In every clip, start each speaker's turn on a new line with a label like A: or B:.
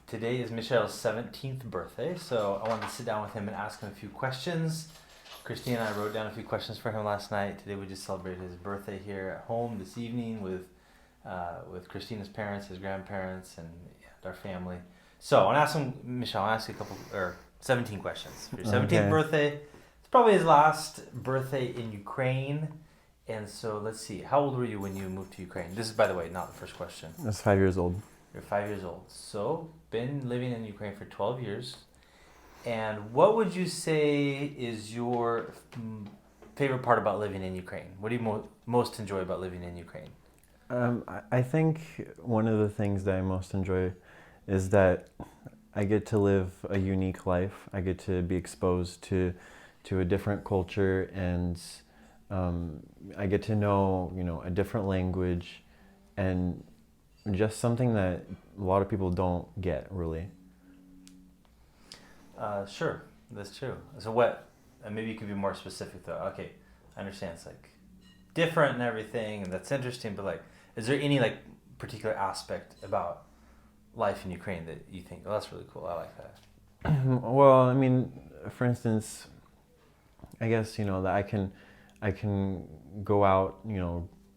A: Today is Mishael's 17th birthday, so I wanted to sit down with him and ask him a few questions. Christine and I wrote down a few questions for him last night. Today we just celebrated his birthday here at home this evening with Christina's parents, his grandparents, and our family. So I want to ask him, Mishael, I want to ask you a couple, or 17 questions. For your 17th birthday, it's probably his last birthday in Ukraine. And so let's see, how old were you when you moved to Ukraine? This is, by the way, not the first question.
B: I was 5 years old.
A: You're 5 years old. So, been living in Ukraine for 12 years. And what would you say is your favorite part about living in Ukraine? What do you most enjoy about living in Ukraine?
B: I think one of the things that I most enjoy is that I get to live a unique life. I get to be exposed to a different culture, and I get to know, a different language, and just something that a lot of people don't get, really.
A: Sure, that's true. So what, maybe you could be more specific though. Okay, I understand it's like different and everything, and that's interesting, but like, is there any like particular aspect about life in Ukraine that you think, oh, that's really cool, I like that?
B: Well, I mean, for instance, I guess, that I can go out,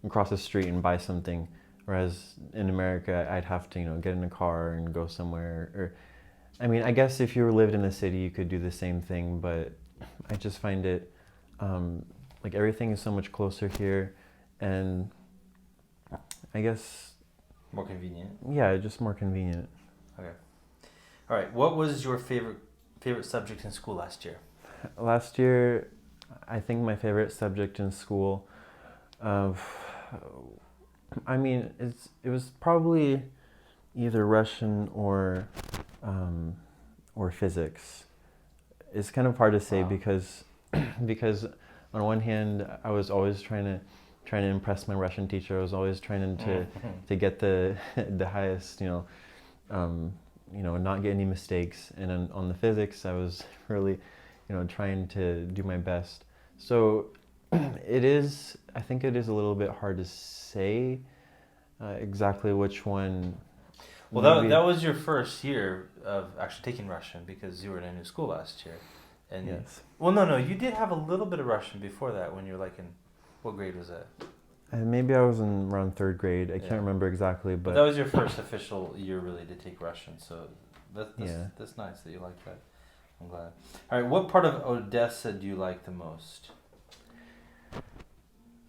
B: across the street and buy something, whereas in America, I'd have to, get in a car and go somewhere. Or, I mean, I guess if you lived in a city, you could do the same thing, but I just find it, like everything is so much closer here, and I guess...
A: More convenient?
B: Yeah, just more convenient.
A: Okay. All right, what was your favorite subject in school last year?
B: Last year, I think my favorite subject in school, I mean, it was probably either Russian or physics. It's kind of hard to say. Wow. because on one hand, I was always trying to impress my Russian teacher. I was always trying to get the highest, not get any mistakes. And on the physics, I was really, trying to do my best. So I think it is a little bit hard to say exactly which one.
A: Well, that was your first year of actually taking Russian, because you were in a new school last year. And
B: yes.
A: Well, no, you did have a little bit of Russian before that when you were like in, what grade was that?
B: Maybe I was in around third grade. I can't remember exactly, but
A: that was your first official year really to take Russian. So that's nice that you like that. I'm glad. All right, what part of Odessa do you like the most?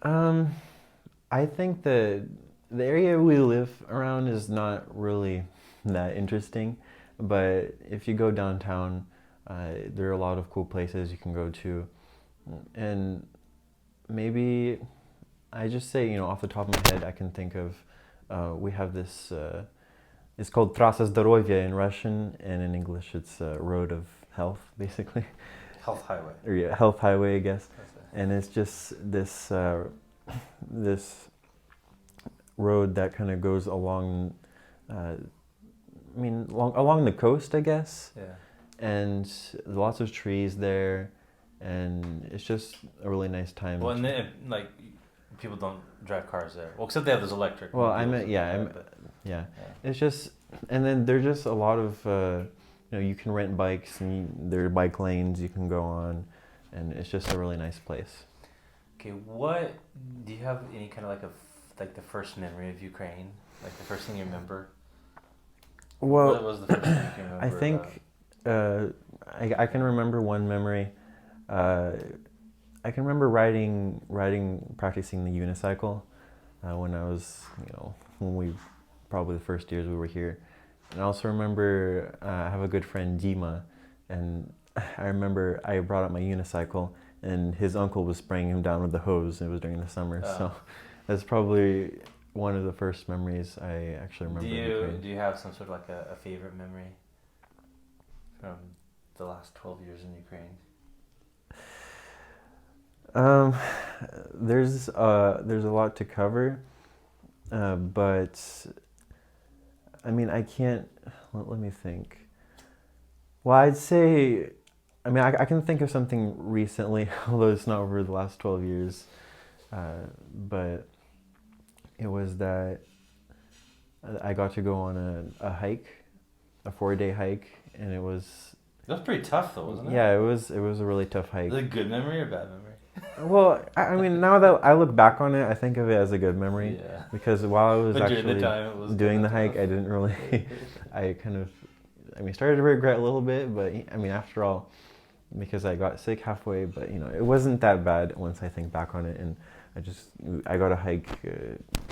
B: I think the area we live around is not really that interesting, but if you go downtown, there are a lot of cool places you can go to, and maybe I just say, off the top of my head, I can think of, we have this, it's called Trasa Zdоровья in Russian, and in English it's Road of Health, basically.
A: Health Highway.
B: Or yeah, Health Highway, I guess. And it's just this this road that kind of goes along, along the coast, I guess.
A: Yeah.
B: And lots of trees there, and it's just a really nice time.
A: Well, and then, like, people don't drive cars there. Well, except they have those electric.
B: Well, yeah. It's just, and then there's just a lot of, you can rent bikes, and there are bike lanes you can go on, and it's just a really nice place.
A: Okay, do you have any kind of like the first memory of Ukraine? Like the first thing you remember?
B: Well,
A: what was the first thing you can remember?
B: I think I can remember one memory. I can remember practicing the unicycle when I was, probably the first years we were here. And I also remember I have a good friend, Dima, and I remember I brought up my unicycle, and his uncle was spraying him down with the hose. It was during the summer, so that's probably one of the first memories I actually remember.
A: Do you have some sort of like a favorite memory from the last 12 years in Ukraine?
B: There's a lot to cover, but I mean, I can't. Let me think. Well, I'd say, I can think of something recently, although it's not over the last 12 years. But it was that I got to go on a hike a 4-day hike, and it was.
A: That was pretty tough, though, wasn't it?
B: Yeah, it was a really tough hike.
A: Is it a good memory or bad memory?
B: Well, I mean, now that I look back on it, I think of it as a good memory.
A: Yeah.
B: Because while I was
A: But during
B: actually
A: the time, it was
B: doing
A: kinda
B: the hike,
A: tough.
B: I didn't really. I kind of, started to regret a little bit, but I mean, after all, because I got sick halfway, but it wasn't that bad once I think back on it, and I got to hike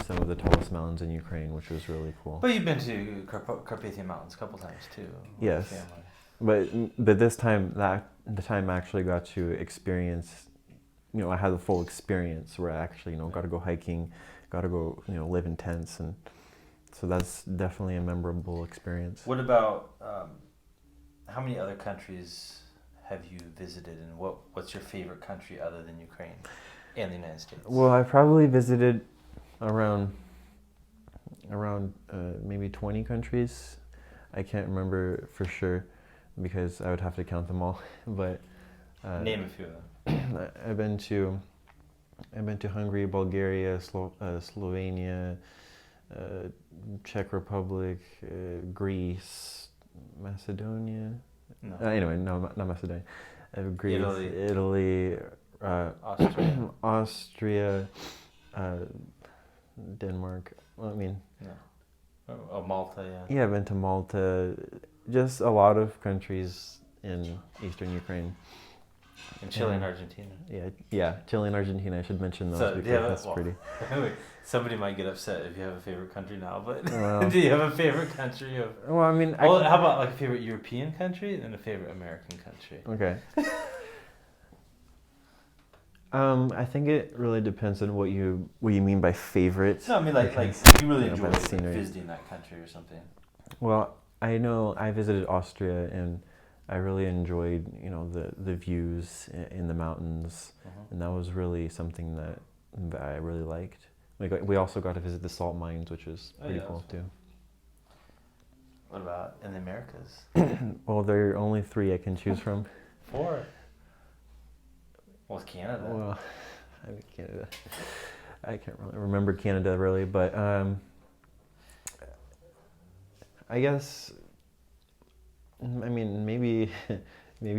B: some of the tallest mountains in Ukraine, which was really cool.
A: But you've been to Carpathian Mountains a couple times too. with
B: Yes.
A: family.
B: But this time, the time I actually got to experience, I had the full experience where I actually, got to go hiking, got to go, live in tents, and so that's definitely a memorable experience.
A: What about how many other countries have you visited, and what's your favorite country other than Ukraine and the United States?
B: Well, I probably visited around maybe 20 countries. I can't remember for sure because I would have to count them all. But
A: name a few of them.
B: I've been to Hungary, Bulgaria, Slovenia, Czech Republic, Greece, Macedonia.
A: No.
B: Anyway, no, not Macedonia. Greece, Italy,
A: Austria.
B: Austria, Denmark. Well,
A: No. Oh, Malta, yeah.
B: Yeah, I've been to Malta. Just a lot of countries in eastern Ukraine.
A: And Chile and Argentina.
B: Yeah, Chile and Argentina. I should mention those
A: So,
B: because that's pretty.
A: Somebody might get upset if you have a favorite country now, but
B: Well,
A: do you have a favorite country?
B: Well, I mean,
A: How about like a favorite European country and a favorite American country?
B: Okay. I think it really depends on what you mean by favorite.
A: No, I mean like you really
B: by
A: enjoy
B: the scenery.
A: visiting that country or something.
B: Well, I know I visited Austria and I really enjoyed, the views in the mountains, and that was really something that I really liked. We also got to visit the salt mines, which was pretty cool too.
A: What about in the Americas?
B: Well, there are only 3 I can choose from.
A: 4. Well, it's Canada.
B: Well, I mean Canada. I can't really remember Canada really, but I guess. I mean, maybe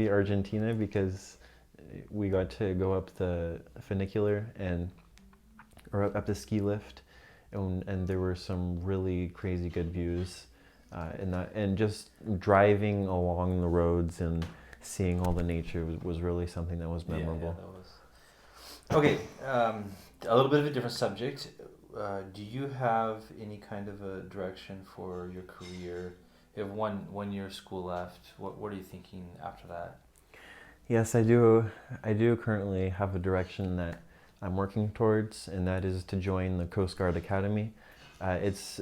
B: Argentina because we got to go up the funicular or up the ski lift, and there were some really crazy good views, and just driving along the roads and seeing all the nature was really something that was memorable.
A: Yeah, that was. Okay, a little bit of a different subject. Do you have any kind of a direction for your career? You have one year of school left. What are you thinking after that?
B: Yes, I do. I do currently have a direction that I'm working towards, and that is to join the Coast Guard Academy. It's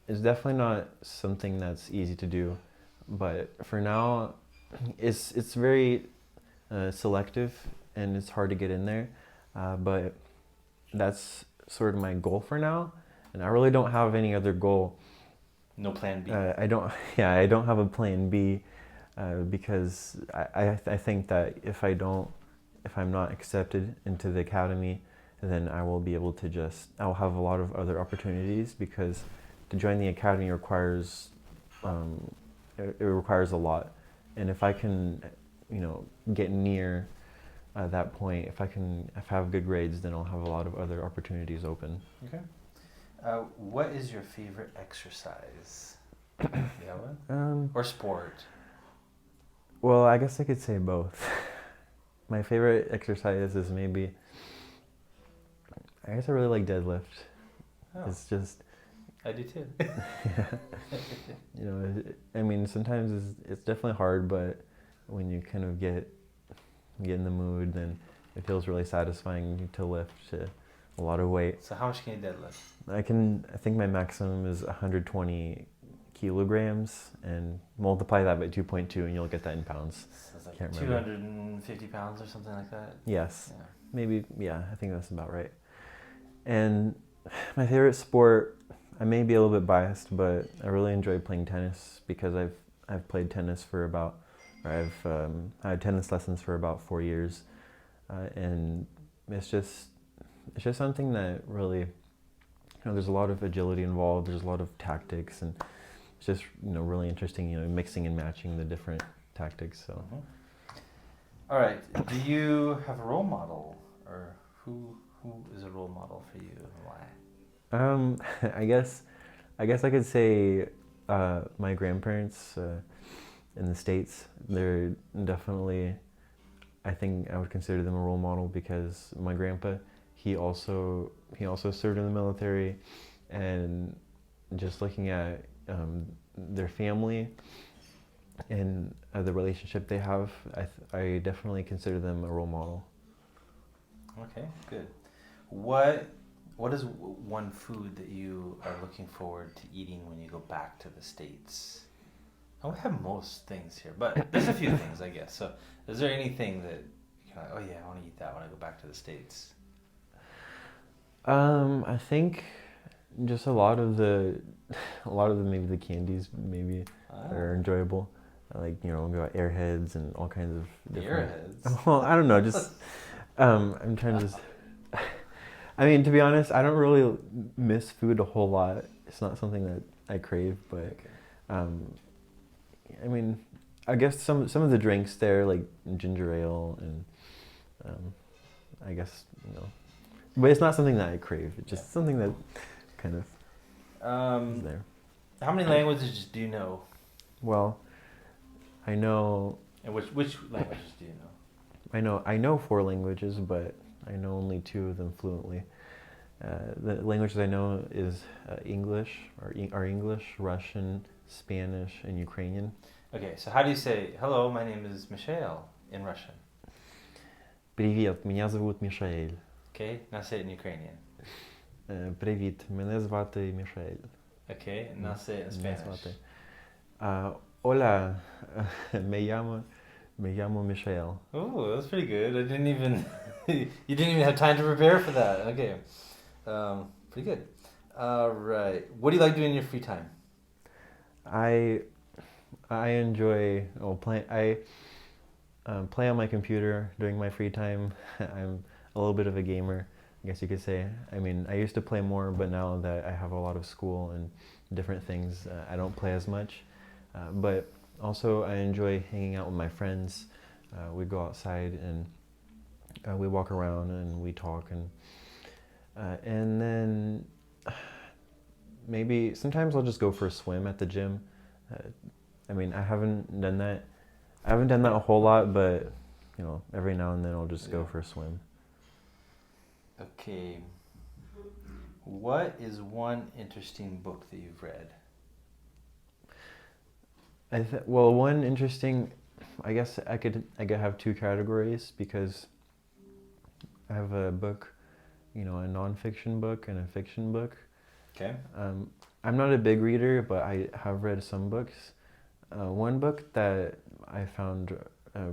B: definitely not something that's easy to do, but for now, it's very selective and it's hard to get in there. But that's sort of my goal for now, and I really don't have any other goal.
A: No plan B.
B: I don't. Yeah, I don't have a plan B because I think that if I'm not accepted into the academy, then I will be able to I'll have a lot of other opportunities because to join the academy requires it requires a lot, and if I can, get near that point, if I have good grades, then I'll have a lot of other opportunities open.
A: Okay. What is your favorite exercise? Yeah, what? Or sport?
B: Well, I guess I could say both. My favorite exercise is maybe, I guess I really like deadlift.
A: Oh.
B: It's just...
A: I do too.
B: Yeah. Sometimes it's definitely hard, but when you kind of get in the mood, then it feels really satisfying to lift a lot of weight.
A: So how much can you deadlift?
B: I think my maximum is 120 kilograms, and multiply that by 2.2 and you'll get that in pounds.
A: So it's like
B: Can't remember.
A: 250 pounds or something like that?
B: Yes.
A: Yeah.
B: Maybe, yeah, I think that's about right. And my favorite sport, I may be a little bit biased, but I really enjoy playing tennis because I've played tennis I've had tennis lessons for about 4 years, and it's just something that really, there's a lot of agility involved. There's a lot of tactics, and it's just really interesting. Mixing and matching the different tactics. So.
A: Mm-hmm. All right. Do you have a role model, or who is a role model for you and why?
B: I guess I could say my grandparents in the States. They're definitely, I think I would consider them a role model because my grandpa, he also served in the military, and just looking at their family and the relationship they have, I definitely consider them a role model.
A: Okay, good. What is one food that you are looking forward to eating when you go back to the States? I would have most things here, but there's a few things, I guess. So, is there anything that you're like, oh yeah, I want to eat that when I go back to the States?
B: I think just a lot of the maybe the candies maybe are enjoyable. Like we got Airheads and all kinds of different.
A: Airheads.
B: Well, I don't know. Just I'm trying to just. I mean, to be honest, I don't really miss food a whole lot. It's not something that I crave, but I mean, I guess some of the drinks there, like ginger ale, and I guess but it's not something that I crave. It's just something that kind of is there.
A: How many languages do you know?
B: Well, I know.
A: And which languages do you know?
B: I know 4 languages, but I know only 2 of them fluently. The languages I know is English, or English, Russian, Spanish, and Ukrainian.
A: Okay, so how do you say, hello, my name is Mishael in Russian?
B: Привет, меня зовут Мишаэль.
A: Okay, now say it in Ukrainian.
B: Привіт, мене звати Мішель.
A: Okay, now say it in Spanish.
B: Hola, me llamo Mishael.
A: Oh, that's pretty good. I didn't even, you didn't even have time to prepare for that. Okay, pretty good. All right, what do you like doing in your free time?
B: I enjoy play on my computer during my free time. I'm a little bit of a gamer, I guess you could say. I mean, I used to play more, but now that I have a lot of school and different things, I don't play as much. But also I enjoy hanging out with my friends. We go outside and we walk around and we talk, and then maybe sometimes I'll just go for a swim at the gym. I mean, I haven't done that a whole lot, but every now and then I'll just go for a swim.
A: Okay. What is one interesting book that you've read?
B: Well, one interesting, I guess I could have 2 categories, because I have a book, a nonfiction book and a fiction book.
A: Okay.
B: I'm not a big reader, but I have read some books. One book that I found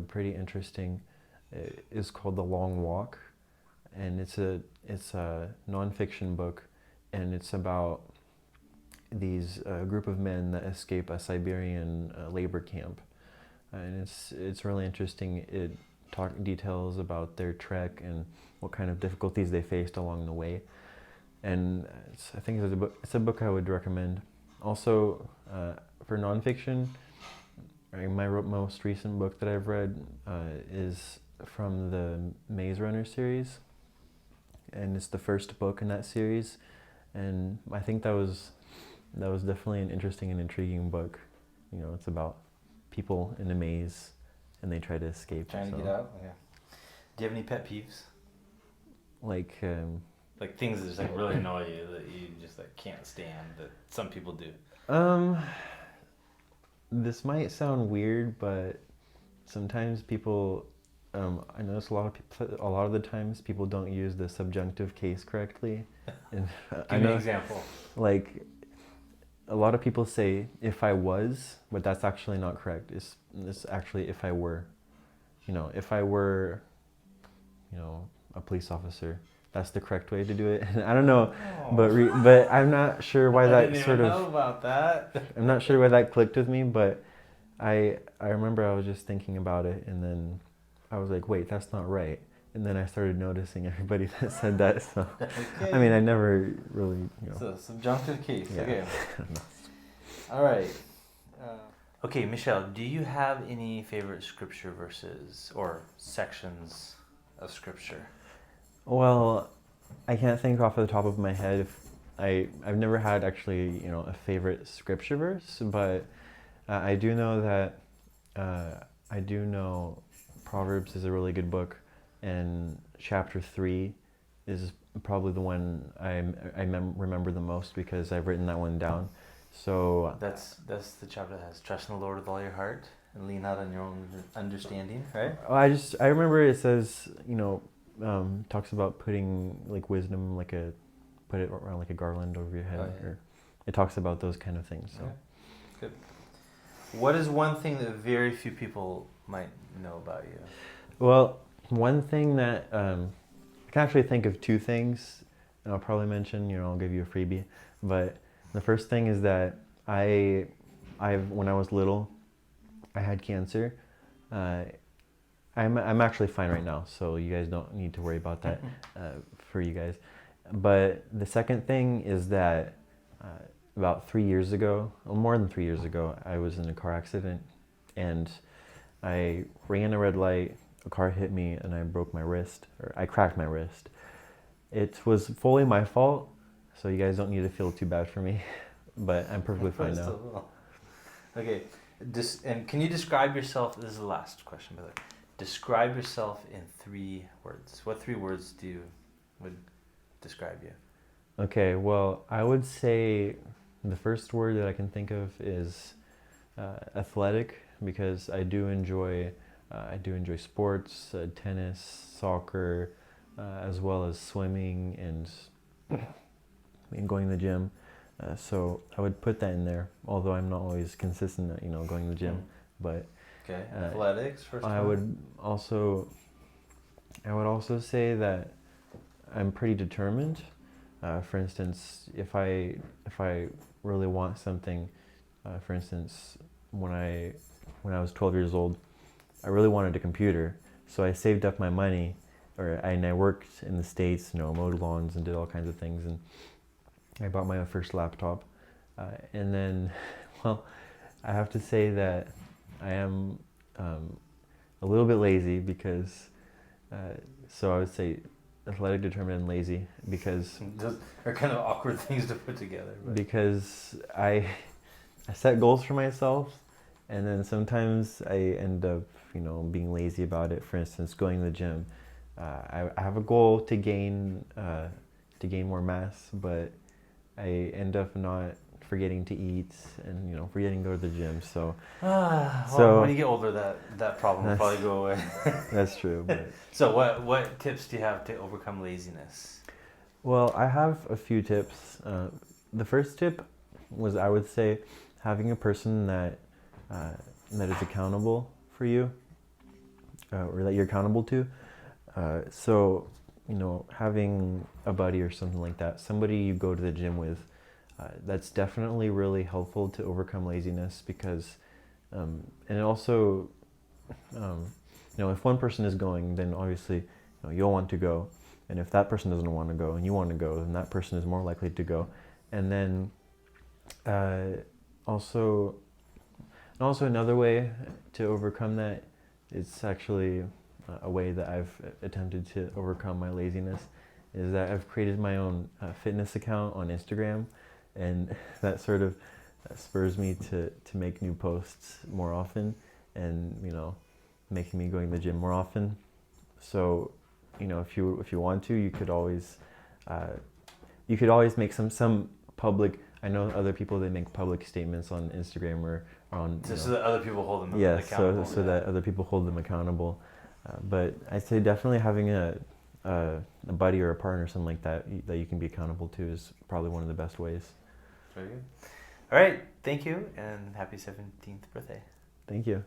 B: pretty interesting is called The Long Walk, and it's a nonfiction book, and it's about these group of men that escape a Siberian labor camp, and it's really interesting. It details about their trek and what kind of difficulties they faced along the way, and I think it's a book I would recommend. Also, for nonfiction, my most recent book that I've read is from the Maze Runner series, and it's the first book in that series, and I think that was definitely an interesting and intriguing book. It's about people in a maze and they try to escape.
A: Trying to get out? Okay. Do you have any pet peeves?
B: Like
A: things that just really annoy you, that you just can't stand, that some people do?
B: This might sound weird, but sometimes people, I notice a lot of the times people don't use the subjunctive case correctly. And
A: Give me an example.
B: Like, a lot of people say "if I was," but that's actually not correct. It's actually "if I were." If I were, a police officer, that's the correct way to do it. And I don't know, but I'm not sure why that
A: I didn't even know about that.
B: I'm not sure why that clicked with me, but I remember I was just thinking about it, and then I was like, wait, that's not right. And then I started noticing everybody that said that. So,
A: okay.
B: I mean, I never really,
A: So, subjunctive case.
B: Yeah.
A: Okay. All right. Okay, Michelle, do you have any favorite scripture verses or sections of scripture?
B: Well, I can't think off the top of my head if I've never had actually, a favorite scripture verse, but I do know that I do know Proverbs is a really good book, and chapter 3 is probably the one remember the most because I've written that one down. So
A: That's the chapter that has trust in the Lord with all your heart and lean not on your own understanding, right?
B: I remember it says, talks about putting like wisdom put it around like a garland over your head,
A: Oh, yeah.
B: or it talks about those kind of things. So
A: Okay. Good. What is one thing that very few people might know about you?
B: well, one thing that I can actually think of two things, and I'll probably mention. I'll give you a freebie, but the first thing is that when I was little, I had cancer. Uh, I'm actually fine right now, so you guys don't need to worry about that for you guys. But the second thing is that about 3 years ago, or more than 3 years ago, I was in a car accident, and I ran a red light. A car hit me, and I broke my wrist, or I cracked my wrist. It was fully my fault, so you guys don't need to feel too bad for me. But I'm perfectly fine now.
A: Okay, and can you describe yourself? This is the last question, by the way. Describe yourself in 3 words. What 3 words would describe you?
B: Okay, well, I would say the first word that I can think of is athletic, because I do enjoy sports, tennis, soccer, as well as swimming and going to the gym. So I would put that in there, although I'm not always consistent at going to the gym. But
A: Okay, athletics first.
B: I would also say that I'm pretty determined. For instance, if I really want something, for instance, when I was 12 years old, I really wanted a computer, so I saved up my money, and I worked in the States, mowed lawns and did all kinds of things, and I bought my first laptop. And then, well, I have to say that I am a little bit lazy because, so I would say athletic, determined, and lazy, because
A: those are kind of awkward things to put together. But.
B: Because I set goals for myself, and then sometimes I end up being lazy about it. For instance, going to the gym. I have a goal to gain more mass, but I end up not forgetting to eat and forgetting to go to the gym. So
A: when you get older, that problem will probably go away.
B: That's true. But.
A: So what tips do you have to overcome laziness?
B: Well, I have a few tips. The first tip was, I would say, having a person that is accountable for you, or that you're accountable to. So, having a buddy or something like that, somebody you go to the gym with, that's definitely really helpful to overcome laziness, because, and it also, if one person is going, then obviously, you'll want to go. And if that person doesn't want to go and you want to go, then that person is more likely to go. And then also another way to overcome that, it's actually a way that I've attempted to overcome my laziness, is that I've created my own fitness account on Instagram, and that sort of spurs me to make new posts more often, and making me going to the gym more often. So if you want to, you could always make some public. I know other people, they make public statements on Instagram or on
A: so that other people hold them
B: accountable.
A: Yeah,
B: so that other people hold them accountable. But I'd say definitely having a buddy or a partner, something like that you can be accountable to, is probably one of the best ways.
A: Very good. All right, thank you, and happy 17th birthday.
B: Thank you.